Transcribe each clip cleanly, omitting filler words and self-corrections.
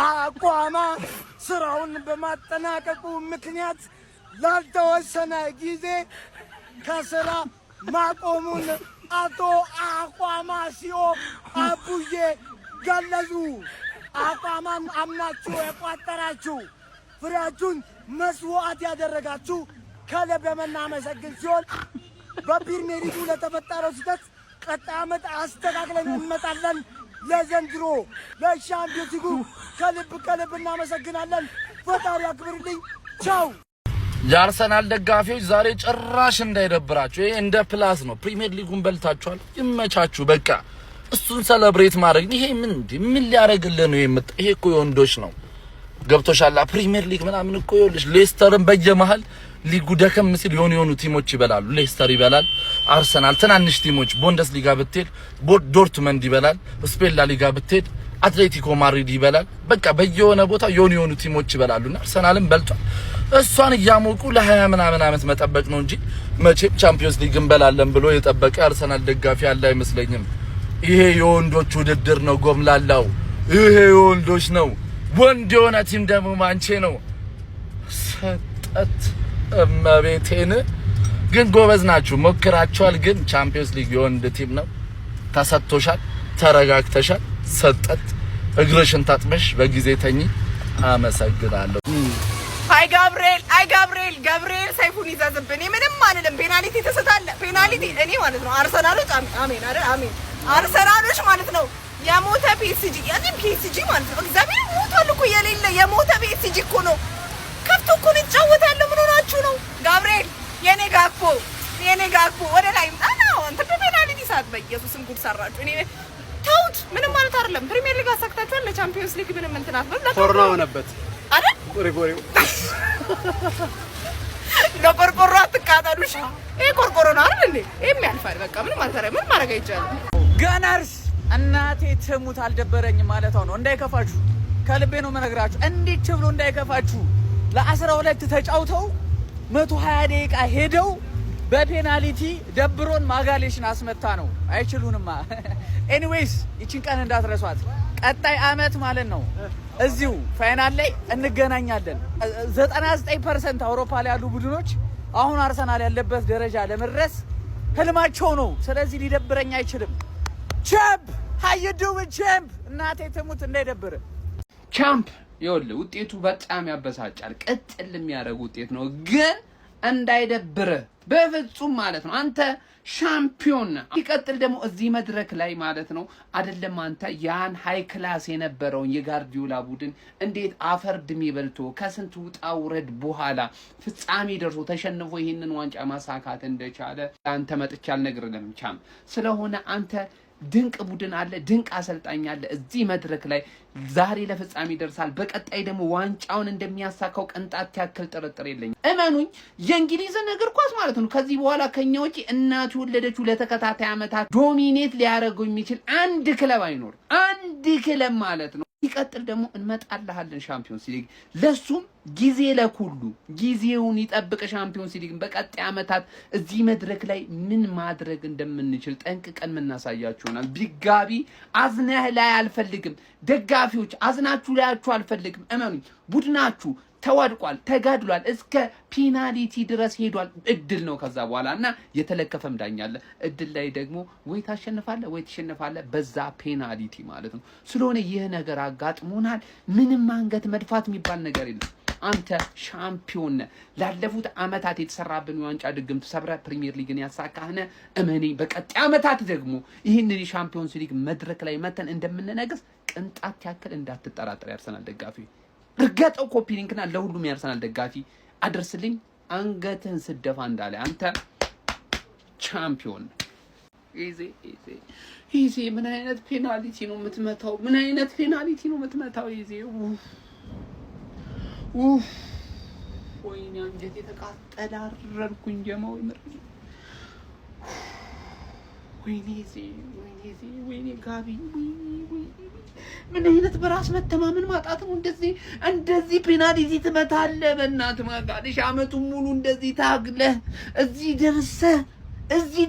አቋማ ስራውን በማጠናቀቁ ምክንያት ላልተወሰነ ጊዜ ከስራ ማቆሙን አቶ አቋማሲዮ አቡዬ ገለጹ። አቋማን አምናችሁ የቋጠራችሁ ፍሬያችሁን መስዋዕት ያደረጋችሁ ከልብ የምናመሰግን ሲሆን በፕሪሚየር ሊጉ ለተፈጠረው ስህተት ቀጣይ ዓመት አስተካክለን እንመጣለን። ለዘንድሮ ለሻምፒዮንስ ሊጉ ከልብ እናመሰግናለን። ፈጣሪ ያክብርልኝ። ቻው። የአርሰናል ደጋፊዎች ዛሬ ጭራሽ እንዳይደብራችሁ፣ ይሄ እንደ ፕላስ ነው። ፕሪሚየር ሊጉን በልታችኋል፣ ይመቻችሁ። በቃ እሱን ሰለብሬት ማድረግ ይሄ ምን ሊያደርግልህ ነው የመጣ? ይሄ እኮ የወንዶች ነው። ገብቶሻል? ፕሪሚየር ሊግ ምናምን እኮ ይኸውልሽ፣ ሌስተርን በየመሃል ሊጉ ደከም ሲል የሆኑ ቲሞች ይበላሉ። ሌስተር ይበላል፣ አርሰናል፣ ትናንሽ ቲሞች ቡንደስሊጋ ብትሄድ ዶርትመንድ ይበላል፣ ስፔን ላ ሊጋ ብትሄድ አትሌቲኮ ማድሪድ ይበላል። በቃ በየሆነ ቦታ የሆኑ ቲሞች ይበላሉና አርሰናልም በልቷል። እሷን እያሞቁ ለ20 ምናምን አመት መጠበቅ ነው እንጂ መቼም ቻምፒዮንስ ሊግ እንበላለን ብሎ የጠበቀ አርሰናል ደጋፊ ያለ አይመስለኝም። ይሄ የወንዶች ውድድር ነው ጎምላላው፣ ይሄ የወንዶች ነው። ወንድ የሆነ ቲም ደግሞ ማንቼ ነው። ሰጠት እመቤቴን ግን ጎበዝ ናችሁ፣ ሞክራችኋል። ግን ቻምፒዮንስ ሊግ የወንድ ቲም ነው። ተሰጥቶሻል፣ ተረጋግተሻል። ሰጠት እግርሽን ታጥበሽ በጊዜ ተኝ። አመሰግናለሁ። አይ ገብርኤል ሰይፉን ይዘዝብን። ምንም አንልም። ፔናልቲ ተሰጣለ። ፔናልቲ እኔ ማለት ነው አርሰናሎች አሜን አይደል? አሜን አርሰናሎች ማለት ነው የሞተ ፒኤስጂ ማለት ነው። እግዚአብሔር ሞቷል እኮ የሌለ የሞተ ፒኤስጂ እኮ ነው። ከፍቶ እኮ ነው ይጫወታል። ምን ሆናችሁ ነው? ገብርኤል የኔ ጋግቦ ወደ ላይ ነው አንተ ፔናልቲ ሰዓት በኢየሱስም ጉድ ሰራችሁ። እኔ ተውት፣ ምንም ማለት አይደለም። ፕሪሚየር ሊግ አሳክታችኋል። ለቻምፒዮንስ ሊግ ምንም እንትን አትበል። ኮሮና ሆነበት አይደል? ጎሪጎሪው ለቆርቆሮ አትቃጠሉሽ። ይሄ ቆርቆሮ ነው አይደል እንዴ? ይሄም ያልፋል። በቃ ምንም ማለት አይደለም። ምን ማድረግ አይቻልም። ጋናርስ እናቴ ትሙት አልደበረኝም ማለት ነው። እንዳይከፋችሁ ከልቤ ነው መነግራችሁ። እንዴት ብሎ እንዳይከፋችሁ ለ12 ተጫውተው 120 ደቂቃ ሄደው በፔናልቲ ደብሮን ማጋሌሽን አስመታ ነው። አይችሉንማ። ኤኒዌይስ ይቺን ቀን እንዳትረሷት። ቀጣይ አመት ማለት ነው እዚሁ ፋይናል ላይ እንገናኛለን። 99% አውሮፓ ላይ ያሉ ቡድኖች አሁን አርሰናል ያለበት ደረጃ ለመድረስ ህልማቸው ነው። ስለዚህ ሊደብረኝ አይችልም። ቻምፕ ቻምፕ እናቴ ትሙት እንዳይደብር። ቻምፕ ይኸውልህ ውጤቱ በጣም ያበሳጫል። ቅጥል የሚያደርግ ውጤት ነው ግን እንዳይደብር በፍጹም ማለት ነው። አንተ ሻምፒዮን ይቀጥል ደግሞ እዚህ መድረክ ላይ ማለት ነው አይደለም። አንተ ያን ሃይ ክላስ የነበረውን የጋርዲዮላ ቡድን እንዴት አፈርድሜ በልቶ ከስንት ውጣ ውረድ በኋላ ፍጻሜ ደርሶ ተሸንፎ ይሄንን ዋንጫ ማሳካት እንደቻለ አንተ መጥቻ አልነግርህም ቻም። ስለሆነ አንተ ድንቅ ቡድን አለ፣ ድንቅ አሰልጣኝ አለ። እዚህ መድረክ ላይ ዛሬ ለፍጻሜ ደርሳል። በቀጣይ ደግሞ ዋንጫውን እንደሚያሳካው ቅንጣት ያክል ጥርጥር የለኝም። እመኑኝ የእንግሊዝ እግር ኳስ ማለት ነው ከዚህ በኋላ ከኛ ውጪ እናቱ ወለደችው ለተከታታይ አመታት ዶሚኔት ሊያደርገው የሚችል አንድ ክለብ አይኖር። አንድ ክለብ ማለት ነው። ይቀጥል ደግሞ እንመጣልሃለን ሻምፒዮንስ ሊግ። ለሱም ጊዜ ለኩሉ ጊዜውን ይጠብቅ። ሻምፒዮንስ ሊግ በቀጣይ አመታት እዚህ መድረክ ላይ ምን ማድረግ እንደምንችል ጠንቅቀን እናሳያችሁ ይሆናል። ቢጋቢ አዝነህ ላይ አልፈልግም። ደጋፊዎች አዝናችሁ ላያችሁ አልፈልግም። እመኑኝ ቡድናችሁ ተዋድቋል፣ ተጋድሏል፣ እስከ ፔናልቲ ድረስ ሄዷል። እድል ነው ከዛ በኋላና የተለከፈም ዳኛለ። እድል ላይ ደግሞ ወይ ታሸንፋለህ ወይ ትሸነፋለህ በዛ ፔናልቲ ማለት ነው። ስለሆነ ይህ ነገር አጋጥሞናል። ምንም አንገት መድፋት የሚባል ነገር የለም። አንተ ሻምፒዮን ነህ። ላለፉት አመታት የተሰራብን የዋንጫ ድግምት ሰብረ ፕሪሚየር ሊግን ያሳካህነ እመኔ። በቀጣይ አመታት ደግሞ ይህንን የሻምፒዮንስ ሊግ መድረክ ላይ መተን እንደምንነግስ ቅንጣት ያክል እንዳትጠራጠር ያርሰናል ደጋፊ። እርገጠው ኮፒ ሊንክና ለሁሉም ያርሰናል ደጋፊ አድርስልኝ። አንገትህን ስደፋ እንዳለ አንተ ቻምፒዮን። ኢዜ ምን አይነት ፔናልቲ ነው የምትመታው? ምን አይነት ፔናልቲ ነው የምትመታው? ኢዜ ወይኔ አንጀቴ ተቃጠለ። አረርኩኝ ጀማው ይመር ወይኔ ጋቢ ምን አይነት በራስ መተማመን ማጣት ነው? እንደዚህ ፔናልቲ ትመታለህ? በእናትህ ማጋለሽ አመቱን ሙሉ እንደዚህ ታግለህ እዚህ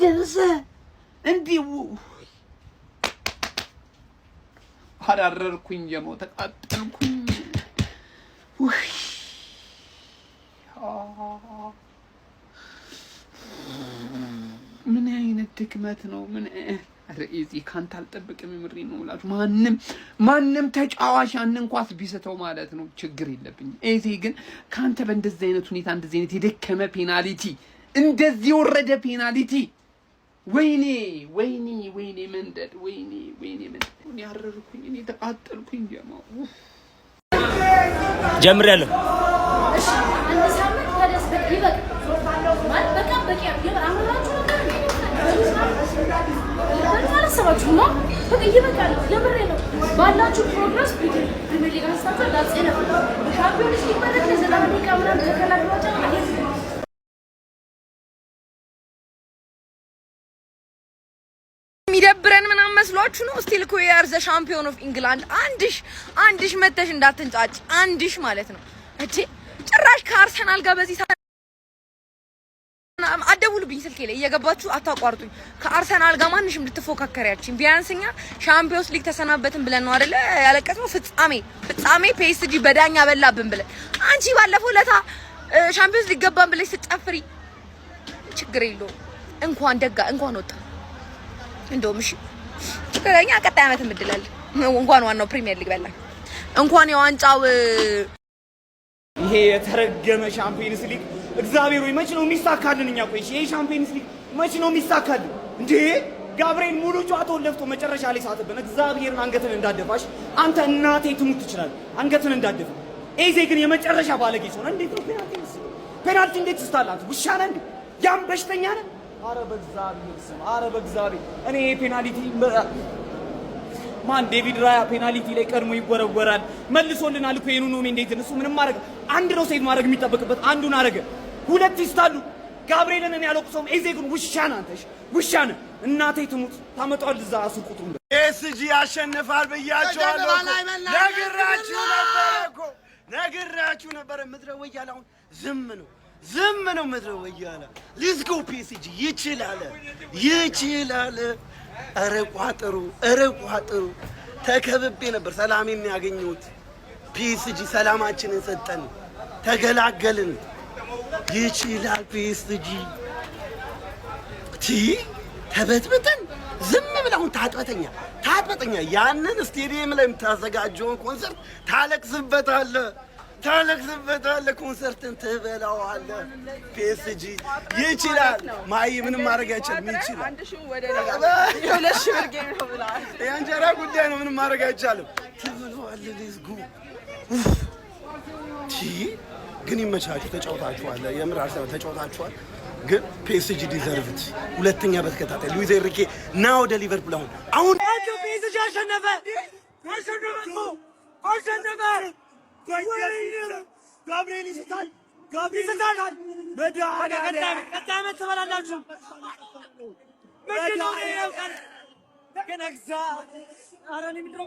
ደርሰህ እንዲህ አዳረርኩኝ ጀማው ተቃጠልኩኝ። ምን አይነት ድክመት ነው? ምን ረኢዚ ካንተ አልጠብቅም። ምሪ ነው ብላችሁ ማንም ተጫዋች ያንን ኳስ ቢሰተው ማለት ነው ችግር የለብኝም። ኤዚ ግን ካንተ በእንደዚህ አይነት ሁኔታ እንደዚህ አይነት የደከመ ፔናልቲ እንደዚህ ወረደ ፔናልቲ ወይኔ መንደድ ወይኔ መንደድ እኔ ያረርኩኝ እኔ ተቃጠልኩኝ ጀማው ጀምሬያለሁ። እሺ አንድ ሳምንት ተደስበቅ ይበቃ ማለት በቃ በቃ አመራችሁ ነበር አላሰባችሁ ነው በቃ ይበቃል። የምሬ ነው። ባላችሁ ፕሮግረስ ፕሪሚየር ሊግ አንስታችሁ ዳጽነ ሻምፒዮንስ ሊግ ማለት ለዘላለም ይቀምራል ተከላክሏቸው የሚደብረን ምናምን መስሏችሁ ነው? ስቲል እኮ ያር ዘ ሻምፒዮን ኦፍ ኢንግላንድ አንድሽ መተሽ እንዳትንጫጭ አንድሽ ማለት ነው እቺ ጭራሽ ከአርሰናል ጋር በዚህ አደውሉብኝ ስልኬ ላይ እየገባችሁ አታቋርጡኝ። ከአርሰናል ጋር ማንሽም ልትፎካከሪያችን ቢያንስኛ ሻምፒዮንስ ሊግ ተሰናበትን ብለን ነው አይደለ ያለቀስነው። ፍጻሜ ፒኤስጂ በዳኛ በላብን ብለን አንቺ ባለፈው ለታ ሻምፒዮንስ ሊግ ገባን ብለሽ ስትጨፍሪ ችግር የለውም እንኳን ወጣ እንደውም እሺ ችግረኛ ቀጣይ አመት ምድላል እንኳን ዋናው ፕሪሚየር ሊግ በላን እንኳን የዋንጫው ይሄ የተረገመ ሻምፒዮንስ ሊግ እግዚአብሔር ወይ መች ነው የሚሳካልን? እኛ ቆይ ይሄ ሻምፒዮንስ ሊግ መች ነው የሚሳካልን እንዴ? ጋብርኤል ሙሉ ጨዋታውን ለፍቶ መጨረሻ ላይ ሳተብን። እግዚአብሔርን አንገትን እንዳደፋሽ አንተ እናቴ ትሙት ትችላል። አንገትን እንዳደፋ ኤዜ ግን የመጨረሻ ባለጌ ሆነ። እንዴት ነው ፔናልቲ እንዴት ስታላት ውሻ ነህ እንዴ? ያም በሽተኛ ነህ። አረ በእግዚአብሔር ስም አረ በእግዚአብሔር እኔ ፔናልቲ ማን ዴቪድ ራያ ፔናልቲ ላይ ቀድሞ ይወረወራል መልሶልናል እኮ የኑኑ ሜንዴዝን እሱ ምንም ማድረግ አንድ ነው ሴቭ ማድረግ የሚጠበቅበት አንዱን አረገ። ሁለት ይስታሉ ጋብርኤልን እኔ ያለቁሰውም ኤዜ ግን ውሻ ነህ አንተሽ ውሻ ነህ። እናቴ ትሙት ታመጣዋል እዛ እሱ ቁጥሩ ኤስጂ ያሸንፋል ብያቸዋለሁ እኮ ነግራችሁ ነበር። ምድረ ወያላ አሁን ዝም ነው ምድረ ወያላ ሌትስ ጎ ፒኤስጂ ይችላል። ኧረ ቋጥሩ ተከብቤ ነበር ሰላሜን ያገኘሁት። ፒኤስጂ ሰላማችንን ሰጠን ተገላገልን። ይችላል ፒኤስጂ ተበጥብጠን ዝም ብለህ አሁን ታጥበተኛ ያንን ስቴዲየም ላይ የምታዘጋጀውን ኮንሰርት ታለቅስበታለህ ኮንሰርትን ትበላዋለህ። ፒኤስጂ ይችላል። ማይ ምንም ማድረግ አይቻልም። ይችላል። የእንጀራ ጉዳይ ነው። ምንም ማድረግ አይቻልም። ትበላዋለህ። ሌትስ ጎ ግን ይመቻችሁ። ተጫውታችኋል። የምር አርሰናል ተጫውታችኋል። ግን ፒኤስጂ ዲዘርቭት ሁለተኛ በተከታታይ ሉዊስ ኤንሪኬ ና ወደ ሊቨርፑል አሁን ፒኤስጂ አሸነፈ። ጋብርኤል ይስታል መድኃኒዓለም ቀጣይ ዓመት ትበላላችሁ። ምንድነው ገነግዛ አረን የሚድረው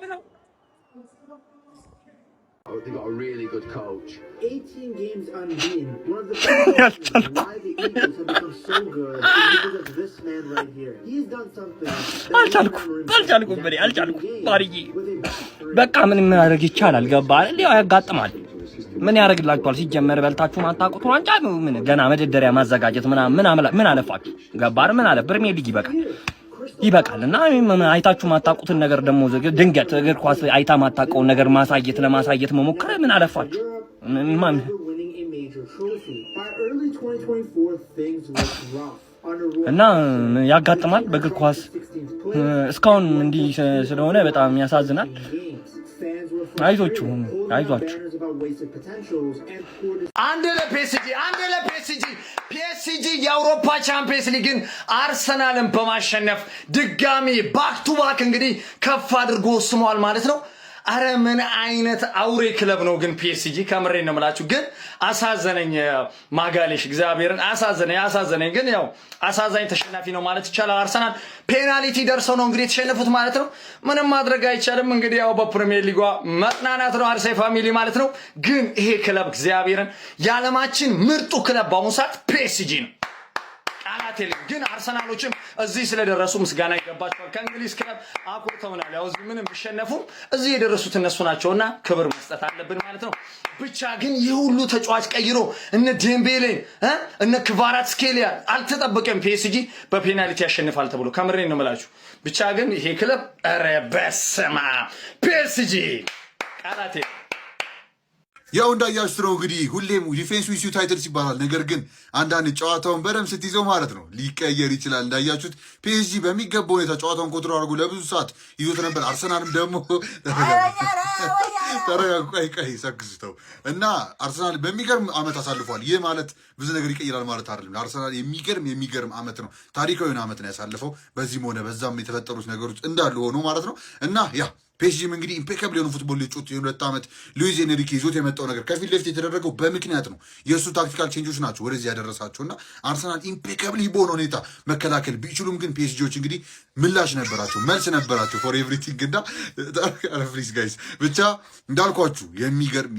They got a really good coach. 18 games unbeaten. One of the reasons why the Eagles have become so good is because of this man right here. He's done something. ባርዬ በቃ ምን ማድረግ ይቻላል? ገባ አይደል? ያው ያጋጥማል። ምን ያደርግላችኋል? ሲጀመር በልታችሁ ማጣቁት ዋንጫ ምን ገና መደደሪያ ማዘጋጀት ምን አለፋችሁ? ገባ አይደል? ምን አለ ፕሪሚየር ሊግ ይበቃልና አይታችሁ ማጣቁትን ነገር ደግሞ ድንገት እግር ኳስ አይታ ማጣቀውን ነገር ለማሳየት መሞከር ምን አለፋችሁ? እና ያጋጥማል በእግር ኳስ እስካሁን እንዲህ ስለሆነ በጣም ያሳዝናል። አይዟችሁ አንድ ለፒኤስጂ ፒኤስጂ የአውሮፓ ቻምፒየንስ ሊግን አርሰናልን በማሸነፍ ድጋሚ ባክ ቱ ባክ እንግዲህ ከፍ አድርጎ ስሟል ማለት ነው። አረ ምን አይነት አውሬ ክለብ ነው ግን ፒኤስጂ። ከምሬ ነው የምላችሁ። ግን አሳዘነኝ ማጋሌሽ እግዚአብሔርን አሳዘነኝ። ግን ያው አሳዛኝ ተሸናፊ ነው ማለት ይቻላል። አርሰናል ፔናልቲ ደርሰው ነው እንግዲህ የተሸነፉት ማለት ነው። ምንም ማድረግ አይቻልም። እንግዲህ ያው በፕሪሚየር ሊጓ መጥናናት ነው አርሰናል ፋሚሊ ማለት ነው። ግን ይሄ ክለብ እግዚአብሔርን የዓለማችን ምርጡ ክለብ በአሁኑ ሰዓት ፒኤስጂ ነው። ቃላት ቃላት የለም። ግን አርሰናሎችም እዚህ ስለደረሱ ምስጋና ይገባቸዋል። ከእንግሊዝ ክለብ አኩርተውናል። ያው እዚህ ምንም ቢሸነፉም እዚህ የደረሱት እነሱ ናቸውና ክብር መስጠት አለብን ማለት ነው። ብቻ ግን ይህ ሁሉ ተጫዋች ቀይሮ እነ ዴምቤሌን እነ ክቫራትስኬሊያ አልተጠበቀም። ፒኤስጂ በፔናልቲ ያሸንፋል ተብሎ ከምሬን ነው የምላችሁ። ብቻ ግን ይሄ ክለብ ኧረ በስመ አብ ፒኤስጂ ቃላት ያው እንዳያችሁት ነው እንግዲህ ሁሌም ዲፌንስ ዊዝ ዩ ታይትልስ ይባላል። ነገር ግን አንዳንድ ጨዋታውን በደምብ ስትይዘው ማለት ነው ሊቀየር ይችላል። እንዳያችሁት ፒኤስጂ በሚገባ ሁኔታ ጨዋታውን ኮንትሮል አድርጎ ለብዙ ሰዓት ይዞት ነበር። አርሰናልም ደግሞ ተረጋጋይ ሰክስተው እና አርሰናል በሚገርም አመት አሳልፏል። ይህ ማለት ብዙ ነገር ይቀይራል ማለት አይደለም። አርሰናል የሚገርም አመት ነው፣ ታሪካዊ አመት ነው ያሳልፈው። በዚህም ሆነ በዛም የተፈጠሩት ነገሮች እንዳሉ ሆኖ ማለት ነው እና ያ ፒኤስጂም እንግዲህ ኢምፔካብል የሆኑ ፉትቦል ሊጮት የ2 ዓመት ሉዊስ ኤንሪኬ ይዞት የመጣው ነገር ከፊት ለፊት የተደረገው በምክንያት ነው። የእሱ ታክቲካል ቼንጆች ናቸው ወደዚህ ያደረሳቸው እና አርሰናል ኢምፔካብል በሆነ ሁኔታ መከላከል ቢችሉም ግን ፒኤስጂዎች እንግዲህ ምላሽ ነበራቸው፣ መልስ ነበራቸው ፎር ኤቭሪቲንግ እና ፕሊዝ ጋይስ ብቻ እንዳልኳችሁ የሚገርም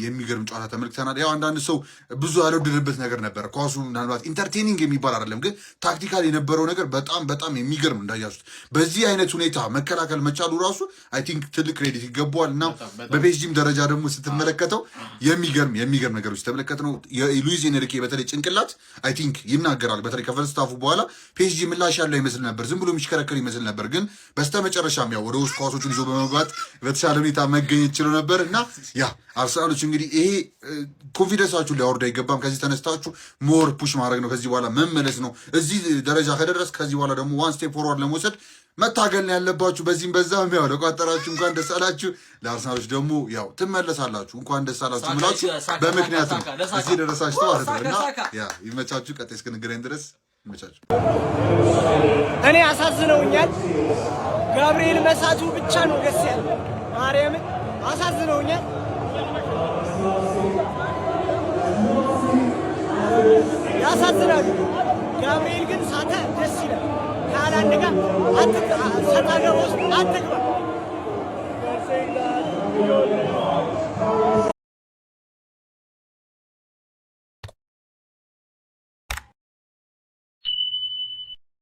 ጨዋታ ተመልክተናል። ያው አንዳንድ ሰው ብዙ ያልወደደበት ነገር ነበረ። ኳሱ ምናልባት ኢንተርቴኒንግ የሚባል አይደለም፣ ግን ታክቲካል የነበረው ነገር በጣም የሚገርም እንዳያችሁት በዚህ አይነት ሁኔታ መከላከል መቻሉ ራሱ አይ ቲንክ ክሬዲት ይገባዋል እና በፒኤስጂም ደረጃ ደግሞ ስትመለከተው የሚገርም ነገሮች ተመለከት ነው። የሉዊስ ኤንሪኬ በተለይ ጭንቅላት አይ ቲንክ ይናገራል። በተለይ ከፈርስት ሃፉ በኋላ ፒኤስጂ ምላሽ ያለው ይመስል ነበር፣ ዝም ብሎ የሚሽከረከር ይመስል ነበር። ግን በስተመጨረሻም ያው ወደ ውስጥ ኳሶችን ይዞ በመግባት በተሻለ ሁኔታ መገኘት ችሎ ነበር እና ያ አርሰናሎች እንግዲህ ይሄ ኮንፊደንሳችሁን ሊያወርድ አይገባም። ከዚህ ተነስታችሁ ሞር ፑሽ ማድረግ ነው፣ ከዚህ በኋላ መመለስ ነው። እዚህ ደረጃ ከደረስ ከዚህ በኋላ ደግሞ ዋን ስቴፕ ፎርዋርድ ለመውሰድ መታገል ነው ያለባችሁ። በዚህም በዛም ያው ለቋጠራችሁ እንኳን ደስ አላችሁ፣ ለአርሰናሎች ደግሞ ያው ትመለሳላችሁ። እንኳን ደስ አላችሁ ምላችሁ በምክንያት ነው እዚህ ደረሳችሁ ማለት ነው እና ያ ይመቻችሁ። ቀጣይ እስክንገናኝ ድረስ ይመቻችሁ። እኔ አሳዝነውኛል። ጋብርኤል መሳቱ ብቻ ነው ደስ ያለው። ማርያምን አሳዝነውኛል። ያሳዝናሉ። ጋብርኤል ግን ሳተ ደስ ይላል። ከአላንድ ጋር ሰጣገባ ውስጥ አትግባ።